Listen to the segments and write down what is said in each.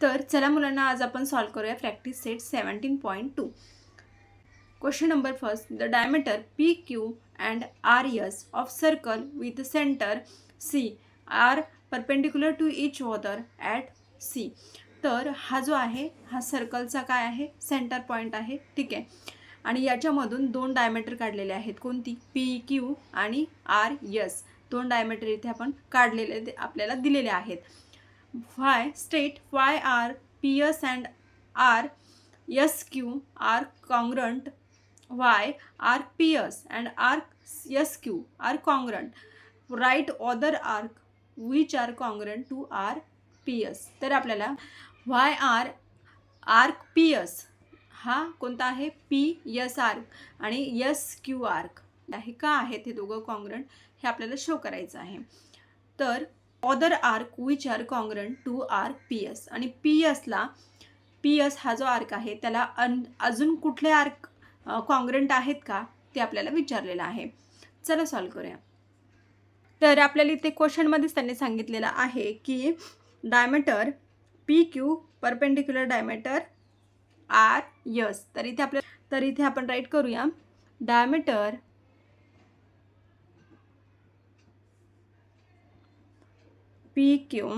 तर चला मुलांना आज आपण सॉल्व करूया practice set 17.2. Question number first. The diameter P Q and R S of circle with centre C are perpendicular to each other at C. तर हा जो आहे हा सर्कलचा काय आहे, सेंटर पॉईंट आहे. ठीक आहे. आणि याच्यामधून दोन डायमीटर काढलेले आहेत. कोणती? पी क्यू आणि आर एस. दोन डायमीटर इथे आपण काढलेले आपल्याला दिलेले आहेत. Why state why are PS and R SQ are congruent? Why are PS and R SQ are congruent? Write other arc which are congruent to R PS. तर आपल्याला why are arc PS हा कोणता आहे? PS arc आणि SQ arc आहे का आहेत हे दोघं कॉन्ग्रंट हे आपल्याला शो करायचं आहे. तर other arc which are congruent to arc P S. आणि पी एसला पी एस हा जो आर्क आहे त्याला अजून कुठले आर्क कॉन्ग्रंट आहेत का ते आपल्याला विचारलेलं आहे. चला सॉल्व करूया. तर आपल्याला इथे क्वेश्चनमध्येच त्यांनी सांगितलेलं आहे की diameter P Q perpendicular diameter R S. तर इथे आपण राईट करूया. Diameter P Q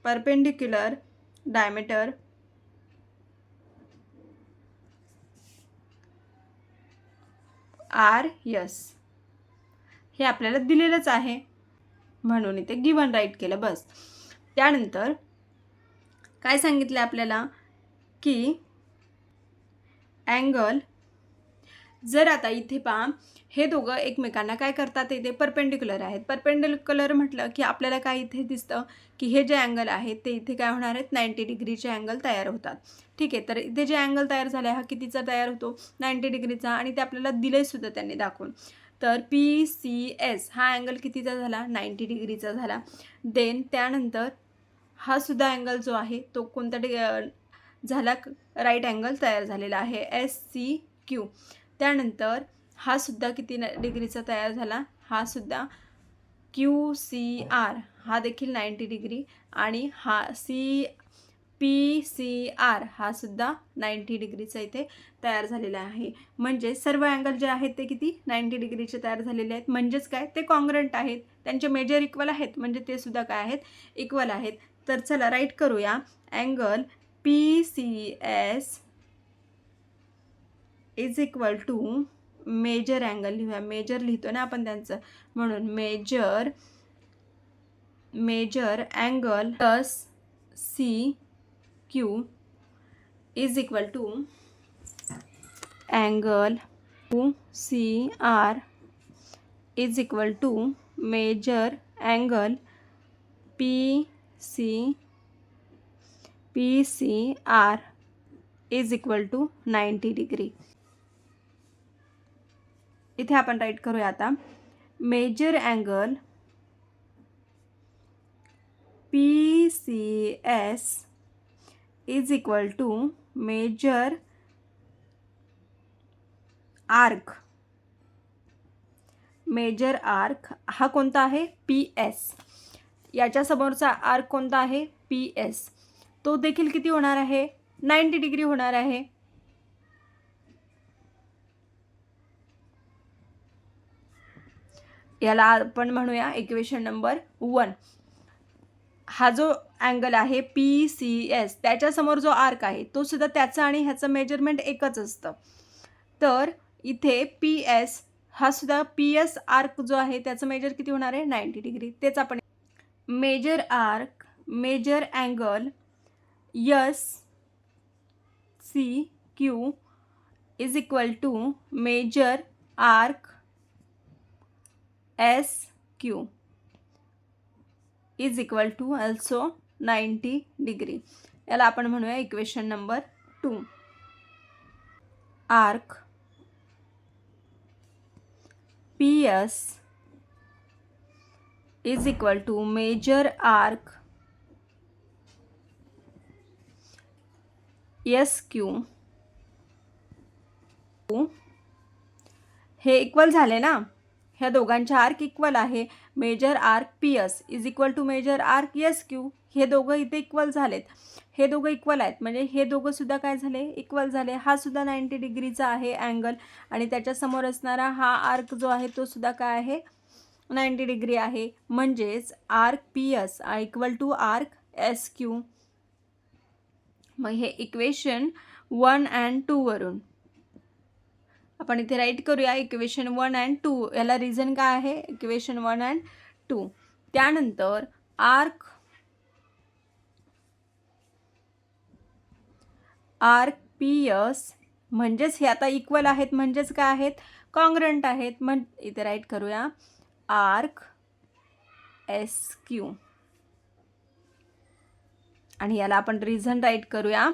perpendicular diameter R S हे आपल्याला दिलेलंच आहे म्हणून इथे गिवन राईट केलं बस. त्यानंतर काय सांगितलं आपल्याला की अँगल, जर आता इथे पहा हे दोघं एकमेकांना काय करतात, इथे परपेंडिक्युलर आहेत. परपेंडिक्युलर म्हटलं की आपल्याला काय इथे दिसतं की हे जे अँगल आहेत ते इथे काय होणार आहेत, 90 डिग्रीचे अँगल तयार होतात. ठीक आहे. तर इथे जे अँगल तयार झाले हा कितीचा तयार होतो, 90 डिग्रीचा. आणि ते आपल्याला दिले सुद्धा त्यांनी दाखवून. तर पी सी एस हा अँगल कितीचा झाला, 90 डिग्रीचा झाला. देन त्यानंतर हा सुद्धा अँगल जो आहे तो कोणता झाला, राईट अँगल तयार झालेला आहे, SCQ. त्यानंतर हा सुद्धा किती डिग्रीचा तयार झाला, हा सुद्धा QCR हा देखील 90 डिग्री. आणि हा PCR हा सुद्धा 90 डिग्रीचा इथे तयार झालेला आहे. म्हणजे सर्व अँगल जे आहेत ते किती 90 डिग्रीचे तयार झालेले आहेत. म्हणजेच काय, ते कॉन्ग्रंट आहेत, त्यांचे मेजर इक्वल आहेत, म्हणजे ते सुद्धा काय आहेत, इक्वल आहेत. तर चला राईट करूया. Angle PCS is equal to measure angle लिहूया. मेजर लिहितो ना आपण त्यांचं, म्हणून measure angle plus CQ is equal to angle CR is equal to measure angle PCR is equal to 90 degree. इथे आपण राईट करूया आता. Measure angle PCS is equal to measure arc. Measure arc हा कोणता आहे, PS. याच्या समोरचा arc कोणता आहे, PS. तो देखील किती होणार आहे, 90 डिग्री होणार आहे. याला आपण म्हणूया इक्वेशन नंबर 1. हा जो अँगल आहे PCS त्याच्यासमोर जो आर्क आहे तो सुद्धा त्याचं आणि ह्याचं मेजरमेंट एकच असतं. तर इथे PS हा सुद्धा PS आर्क जो आहे त्याचं मेजर किती होणार आहे, 90 डिग्री. तेच आपण measure angle SCQ is equal to measure arc SQ is equal to also 90 degree. याला आपण म्हणूया equation number 2. Arc PS is equal to measure arc SQ. हे इक्वल झाले ना, ह्या दोघांचे आर्क इक्वल आहे. Measure arc PS is equal to measure arc SQ हे दोघं इथे इक्वल झालेत. हे दोघं इक्वल आहेत, म्हणजे हे दोघं सुद्धा काय झाले, इक्वल झाले. हा सुद्धा 90 डिग्रीचा आहे अँगल, आणि त्याच्यासमोर असणारा हा आर्क जो आहे तो सुद्धा काय आहे, 90 डिग्री आहे. म्हणजेच arc P S equal to arc S Q. मग हे इक्वेशन 1 and 2 वरून आपण इथे राईट करूया. इक्वेशन 1 and 2 याला रिझन काय आहे, इक्वेशन 1 and 2. त्यानंतर आर्क पी एस म्हणजेच हे आता इक्वल आहेत, म्हणजेच काय आहेत, कॉन्ग्रंट आहेत. मग इथे राईट करूया आर्क एस क्यू, आणि याला आपण रिझन राईट करूया.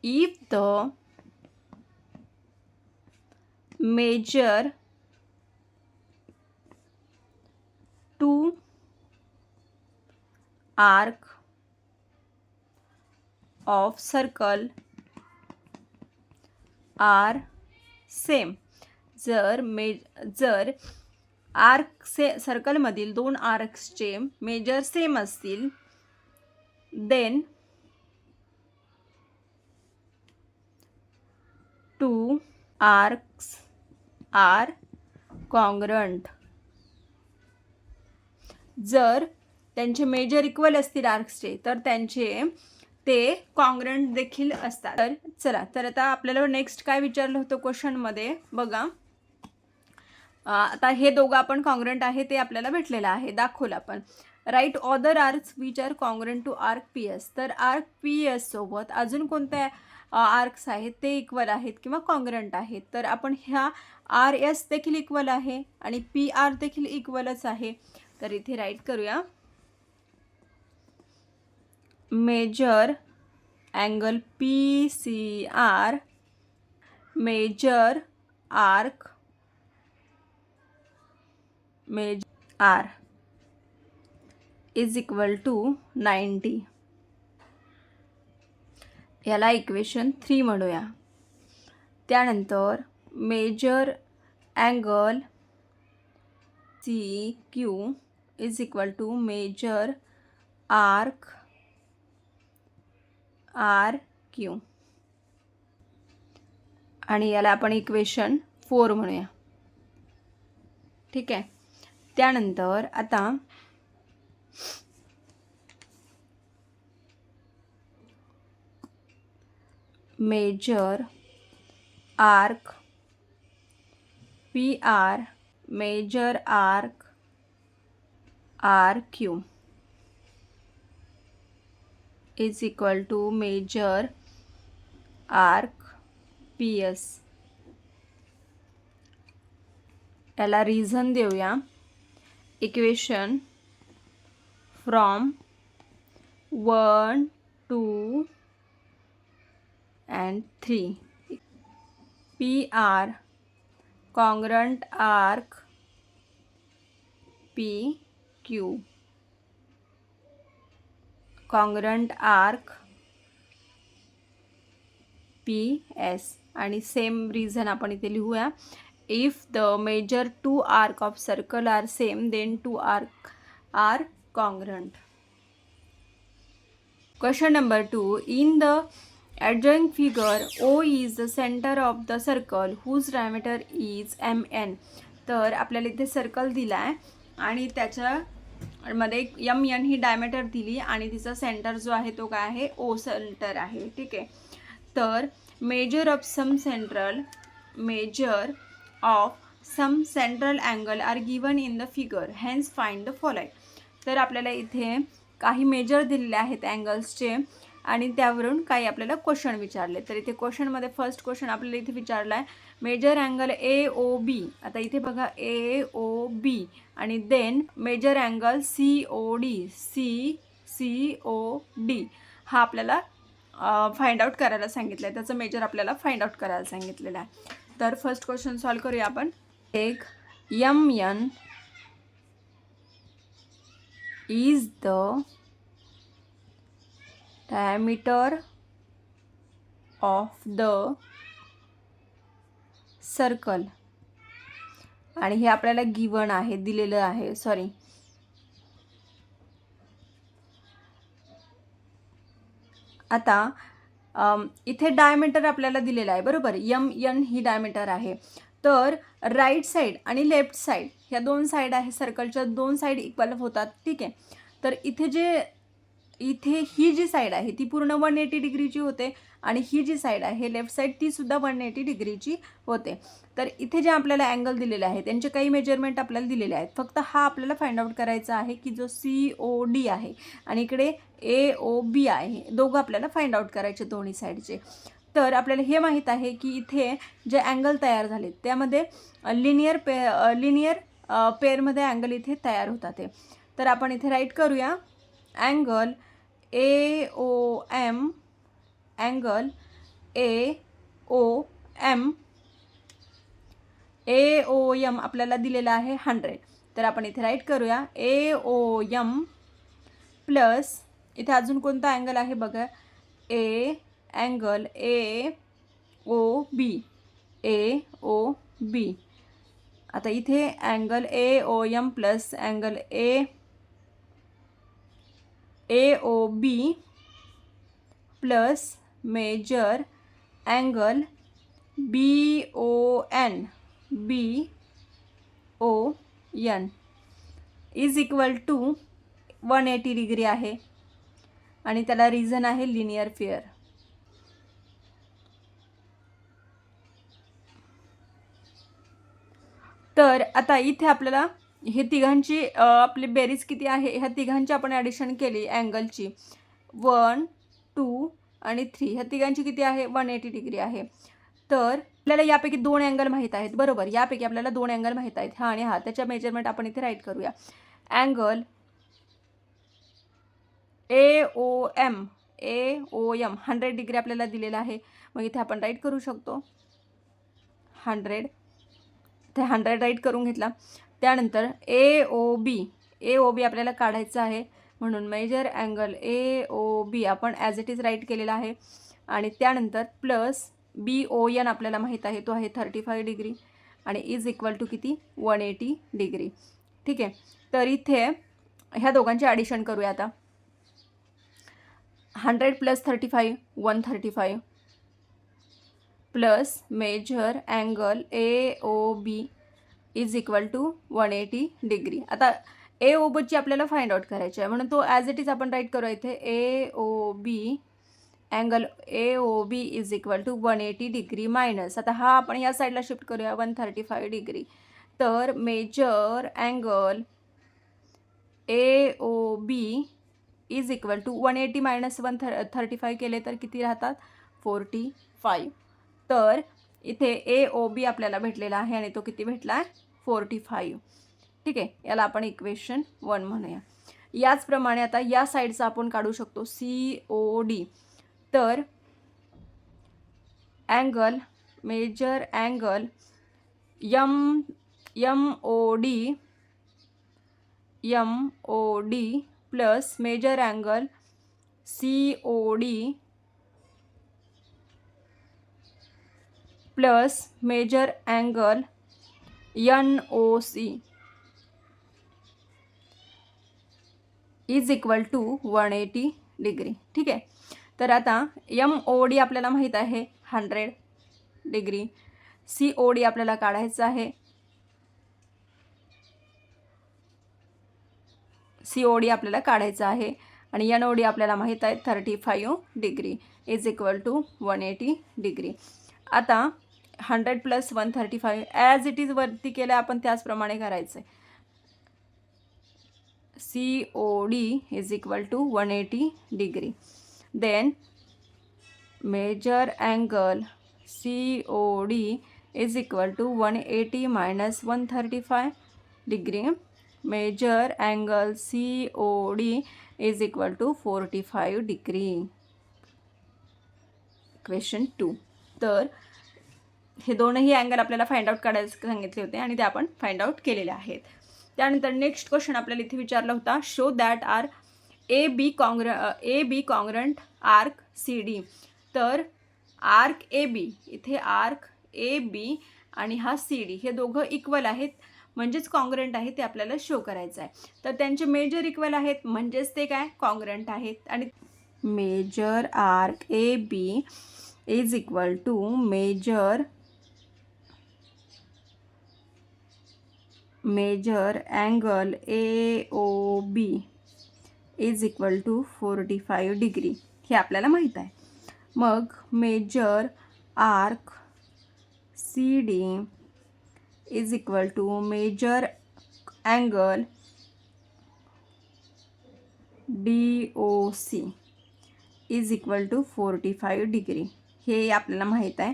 If the measure two arc of circle are same, जर आर्क सर्कलमधील दोन आर्क्सचे मेजर सेम असतील, then two arcs are congruent. जर त्यांचे मेजर इक्वल असतील आर्क्सचे, तर ते कॉन्ग्रंट देखील असतात. तर चला, तर आता आपल्याला नेक्स्ट काय विचारलं होतं क्वेश्चनमध्ये बघा. आता हे दोघं आपण कॉन्ग्रंट आहे ते आपल्याला भेटलेलं आहे, दाखवलं आपण. Write other arcs which are congruent to arc P S. तर आर्क पी एस सोबत अजून कोणत्या आर्क्स आहेत ते इक्वल आहेत किंवा कॉन्ग्रंट आहेत. तर आपण ह्या आर एस देखील इक्वल आहे आणि पी आर देखील इक्वलच आहे. तर इथे राईट करूया measure angle P C R, measure arc R is equal to 90. याला इक्वेशन 3 म्हणूया. त्यानंतर measure angle C Q is equal to measure arc R Q, आणि याला आपण इक्वेशन 4 म्हणूया. ठीक आहे. त्यानंतर आता measure arc P R, measure arc R Q is equal to measure arc P S. याला रिझन देऊया. Equation from 1, 2 and 3. P R congruent arc P Q, congruent arc P S, आणि सेम रिझन आपण इथे लिहूया. If the measure two arc of circle are same, then two arc are congruent. Question number 2. In the adjoining figure, O is the center of the circle whose diameter is mn. तर आपल्याला इथे circle दिला आहे आणि त्याच्यामध्ये mn ही diameter दिली आणि तिचा सेंटर जो आहे तो काय आहे, O सेंटर आहे. ठीक आहे. तर measure of some central angle are given in the figure, hence find the following. तर आपल्याला इथे काही मेजर दिलेले आहेत अँगल्सचे आणि त्यावरून काही आपल्याला क्वेश्चन विचारले. तर इथे क्वेश्चनमध्ये फर्स्ट क्वेश्चन आपल्याला इथे विचारला आहे मेजर अँगल ए ओ बी. आता इथे बघा ए ओ बी आणि then measure angle C O D हा आपल्याला फाइंड आउट करायला सांगितलं आहे, त्याचं मेजर आपल्याला फाइंड आउट करायला सांगितलेलं आहे. तर फर्स्ट क्वेश्चन सॉल्व करूया आपण. एक mn is the diameter of the circle, आणि हे आपल्याला गिवन आहे, दिलेलं आहे. आता इथे डायमीटर आपल्याला दिलेला आहे बरोबर, MN ही डायमीटर आहे. तर राईट साईड आणि लेफ्ट साईड ह्या दोन साईड आहे सर्कलच्या, दोन साईड इक्वल होतात. ठीक आहे. तर इथे ही जी साईड आहे ती पूर्ण 180 डिग्रीची होते आणि ही जी साईड आहे लेफ्ट साईड ती सुद्धा 180 डिग्रीची होते. तर इथे जे आपल्याला अँगल दिलेले आहे त्यांचे काही मेजरमेंट आपल्याला दिलेले आहेत. फक्त हा आपल्याला फाइंड आउट करायचा आहे की जो COD आहे आणि इकडे AOB आहे, दोघं आपल्याला फाइंड आउट करायचे दोन्ही साईडचे. तर आपल्याला हे माहीत आहे की इथे जे अँगल तयार झाले त्यामध्ये लिनियर पेअरमध्ये अँगल इथे तयार होतात ते. तर आपण इथे राईट करूया अँगल AOM, अँगल AOM आपल्याला दिलेला आहे 100. तर आपण इथे राईट करूया AOM प्लस इथे अजून कोणता अँगल आहे बघा, अँगल AOB. आता इथे angle AOM plus angle AOB plus measure angle BON is equal to 180 degree आहे आणि त्याला रिझन आहे लिनियर पेअर. तर आता इथे आपल्याला हे तिघांची आपली बेरीज किती आहे, ह्या तिघांची आपण ॲडिशन केली अँगलची 1, 2 आणि 3, ह्या तिघांची किती आहे 180 डिग्री आहे. तर आपल्याला यापैकी 2 अँगल माहीत आहेत बरोबर, यापैकी आपल्याला 2 अँगल माहीत आहेत, हा आणि हा. त्याच्या मेजरमेंट आपण इथे राईट करूया. अँगल AOM 100 डिग्री आपल्याला दिलेला आहे, मग इथे आपण राईट करू शकतो 100. ते 100 राईट करून घेतला. त्यानंतर AOB आपल्याला काढायचं आहे म्हणून मेजर अँगल AOB आपण ॲज इट इज राईट केलेला आहे. आणि त्यानंतर प्लस BON आपल्याला माहीत आहे, तो आहे 35 डिग्री आणि इज इक्वल टू किती 180 डिग्री. ठीक आहे. तर इथे ह्या दोघांचे ॲडिशन करूया आता. 100 plus 35 135 plus measure angle AOB is equal to 180 degree. आता AOBची आपल्याला फाइंड आउट करायची आहे म्हणून तो ॲज इट इज आपण राईट करूया इथे AOB, angle AOB is equal to 180 degree minus, आता हा आपण या साईडला शिफ्ट करूया 135 डिग्री. तर measure angle AOB is equal to 180 minus 135 केले तर किती राहतात 45. तर इथे AOB आपल्याला भेटलेला आहे आणि तो किती भेटला आहे 45. ठीक आहे. याला आपण इक्वेशन 1 म्हणूया. याचप्रमाणे आता या साईडचा आपण काढू शकतो COD. तर angle measure angle MOD plus measure angle COD plus measure angle NOC is equal to 180 degree. ठीक आहे. तर आता MOD आपल्याला माहीत आहे 100 डिग्री, COD आपल्याला काढायचं आहे, COD आपल्याला काढायचं आहे आणि NOD आपल्याला माहीत आहे 35 degree is equal to 180 degree. आता 100 प्लस 135 ॲज इट इज वरती केलं आपण त्याचप्रमाणे करायचं आहे. COD is equal to 180 degree. Then measure angle COD is equal to 180 minus 135 degree. Measure angle COD is equal to 45 degree. Question 2. तर हे दोनही अँगल आपल्याला फाइंड आउट करायचे सांगितले होते आणि ते आपण फाइंड आउट केलेले आहेत. त्यानंतर नेक्स्ट क्वेश्चन आपल्याला इथे विचारला होता, show that are AB congruent arc CD. तर आर्क AB, इथे आर्क AB आणि हा CD हे दोघं इक्वल आहेत म्हणजेच कॉन्ग्रंट आहे, ते आपल्याला शो करायचं आहे. तर त्यांचे मेजर इक्वल आहेत म्हणजेच ते काय कॉन्ग्रंट आहेत. आणि measure arc A B is equal to measure angle A O B is equal to 45 degree हे आपल्याला माहीत आहे. मग measure arc C D is equal to measure angle D O C is equal to 45 degree हे आपल्याला माहीत आहे.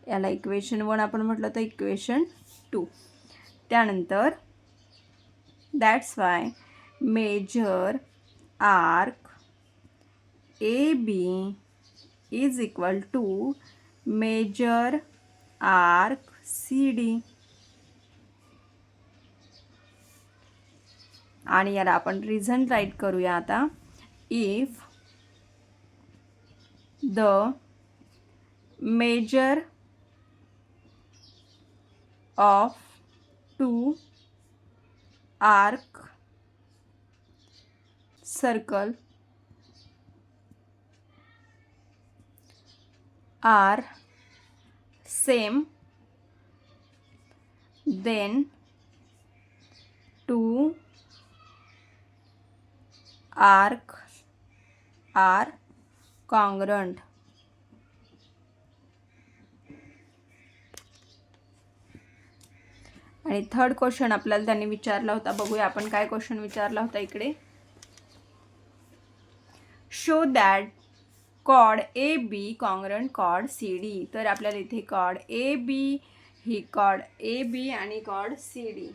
याला इक्वेशन 1 आपण म्हटलं तर इक्वेशन 2. त्यानंतर that's why measure arc A B is equal to measure arc C D. आणि याला आपण रिझन राईट करूया आता. If the measure of two arc circle are same, then two arcs are congruent. आणि थर्ड क्वेश्चन आपल्याला त्यांनी विचारला होता. बघूया आपण काय क्वेश्चन विचारला होता इकडे. Show that chord A B congruent chord C D. तर आपल्याला इथे cord A B, he cord A B आणि कॉर्ड सी डी.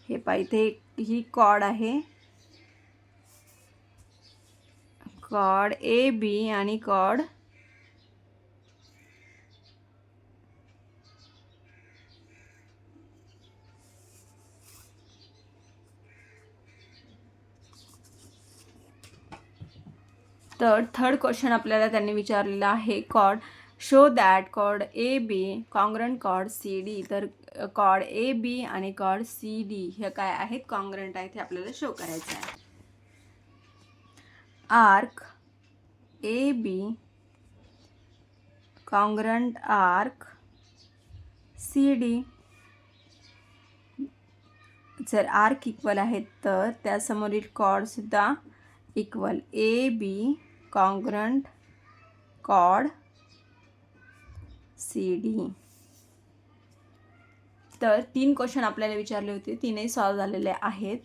हे पहा इथे ही कॉर्ड आहे, कॉर्ड ए बी आणि कॉर्ड तर थर्ड क्वेश्चन आपल्याला त्यांनी विचारलेला आहे. Chord show that chord A B congruent chord C D. तर कॉर्ड ए बी आणि कॉर्ड सी डी हे काय आहेत, कॉन्ग्रंट आहेत, हे आपल्याला शो करायचं आहे. Arc A B congruent arc C D. जर आर्क इक्वल आहेत तर त्यासमोरील कॉर्ड सुद्धा equal. A B congruent chord C D. तर 3 क्वेश्चन आपल्याला विचारले होते, 3ही सॉल्व झालेले आहेत.